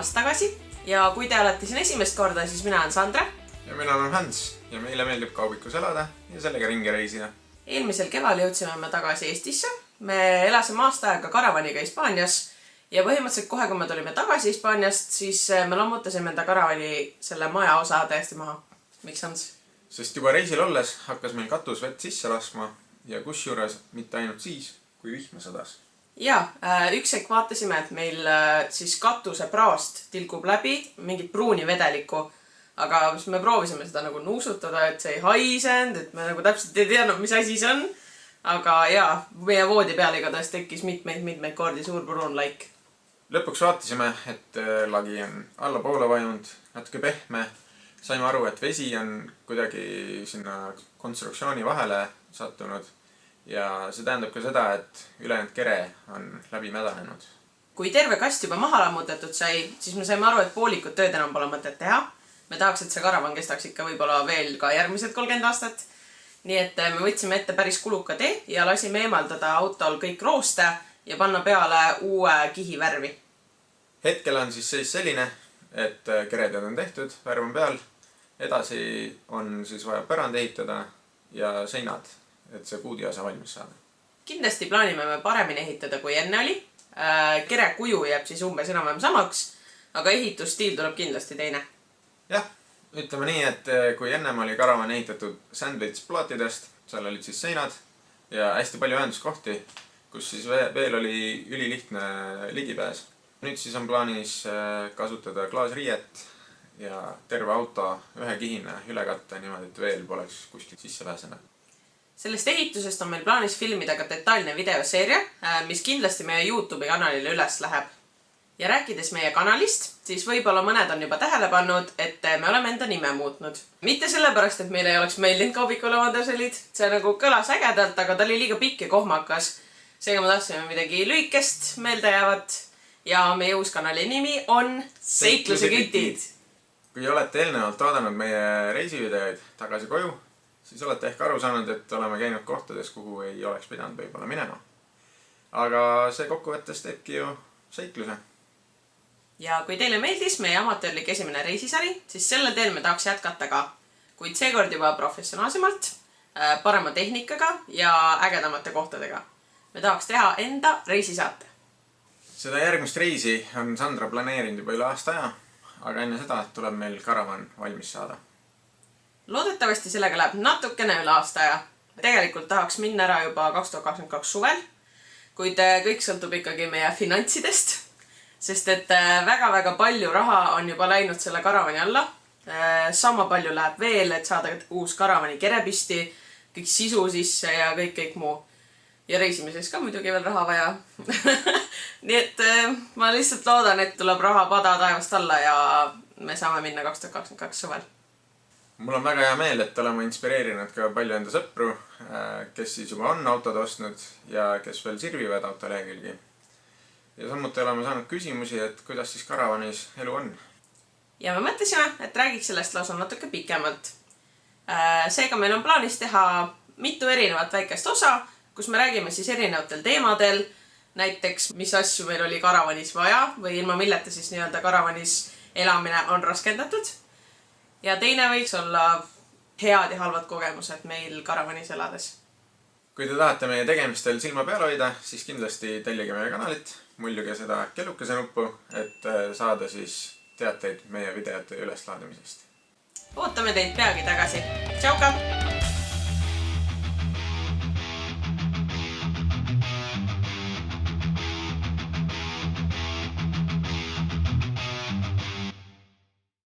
tulemast tagasi ja kui te olete siin esimest korda, siis mina olen Sandra. Ja mina olen Hans ja meile meeldib kaubikus elada ja sellega ringi reisida. Eelmisel keval jõudsime me tagasi Eestisse. Me elasime aasta aega karavaniga Hispaanias ja põhimõtteliselt kohe, kui me tulime tagasi Hispaaniast, siis me lammutasime enda karavani selle maja osa täiesti maha. Miks, Hans? Sest juba reisil olles hakkas meil katus vett sisse laskma ja kusjuures mitte ainult siis, kui vihma sadas. Ja, üks hetk vaatasime, et meil siis katuse praost tilgub läbi mingit pruuni vedelikku, aga me proovisime seda nagu nuusutada, et see ei haisend, et me nagu täpselt ei teadnud, mis asi see on. Aga jaa, meie voodi peal igatahes tekkis mitmeid kordi suur pruun laik. Lõpuks vaatasime, et lagi on allapoole vajunud, natuke pehme. Saime aru, et vesi on kuidagi sinna konstruktsiooni vahele sattunud ja see tähendab ka seda, et ülejäänud kere on läbi mädanenud. Kui terve kast juba maha lammutatud sai, siis me saime aru, et poolikut tööd enam pole mõtet teha. Me tahaks, et see karavan kestaks ikka võib-olla veel ka järgmised 30 aastat. Nii et me võtsime ette päris kuluka tee ja lasime eemaldada autol kõik rooste ja panna peale uue kihi värvi. Hetkel on siis seis selline, et keredad on tehtud, värv on peal. Edasi on siis vaja pärand ehitada ja seinad, et see puudiosa valmis saada. Kindlasti plaanime me paremini ehitada kui enne oli. Kere kuju jääb siis umbes enam-vähem samaks, aga ehitusstiil tuleb kindlasti teine. Jah, ütleme nii, et kui ennem oli karavan ehitatud sandwich plaatidest, seal olid siis seinad ja hästi palju ühenduskohti, kus siis veel oli ülilihtne ligipääs. Nüüd siis on plaanis kasutada klaasriiet ja terve auto ühe kihina üle katta niimoodi, et veel poleks kuskilt sisse pääsena. Sellest ehitusest on meil plaanis filmida ka detailne videoseeria, mis kindlasti meie YouTube'i kanalile üles läheb. Ja rääkides meie kanalist, siis võib-olla mõned on juba tähele pannud, et me oleme enda nime muutnud. Mitte sellepärast, et meil ei oleks meeldinud kaubikule vandaselid. See nagu kõlas ägedalt, aga ta oli liiga pikk ja kohmakas. Seega me tahtsime midagi lühikest, meeldejäävat ja meie uus kanali nimi on Seikluse kütid. Kui olete eelnevalt vaadanud meie reisivideoid tagasi koju, siis olete ehk aru saanud, et oleme käinud kohtades, kuhu ei oleks pidanud võib-olla minema. Aga see kokkuvõttes teebki ju seikluse. Ja kui teile meeldis meie amatöörlik esimene reisisari, siis sellel teel me tahaks jätkata ka, kuid seekord juba professionaalsemalt, parema tehnikaga ja ägedamate kohtadega. Me tahaks teha enda reisisaate. Seda järgmist reisi on Sandra planeerinud juba üle aasta aja, aga enne seda tuleb meil karavan valmis saada. Loodetavasti sellega läheb natukene üle aasta aja. Tegelikult tahaks minna ära juba 2022 suvel, kuid kõik sõltub ikkagi meie finantsidest, sest et väga-väga palju raha on juba läinud selle karavani alla. Sama palju läheb veel, et saada uus karavani kerepisti, kõik sisu sisse ja kõik muu. Ja reisimiseks ka muidugi veel raha vaja. Nii et ma lihtsalt loodan, et tuleb raha pada taevast alla ja me saame minna 2022 suvel. Mul on väga hea meel, et oleme inspireerinud ka palju enda sõpru, kes siis juba on autod ostnud ja kes veel sirvivad autolehekülgi. Ja samuti oleme saanud küsimusi, et kuidas siis karavanis elu on. Ja me mõtlesime, et räägiks sellest lausa natuke pikemalt. Seega meil on plaanis teha mitu erinevat väikest osa, kus me räägime siis erinevatel teemadel, näiteks mis asju meil oli karavanis vaja või ilma milleta siis nii-öelda karavanis elamine on raskendatud. Ja teine võiks olla head ja halvad kogemused meil karavanis elades. Kui te tahate meie tegemistel silma peal hoida, siis kindlasti tellige meie kanalit, muljuge seda kellukese nuppu, et saada siis teateid meie videote üleslaadimisest. Ootame teid peagi tagasi. Tšauka!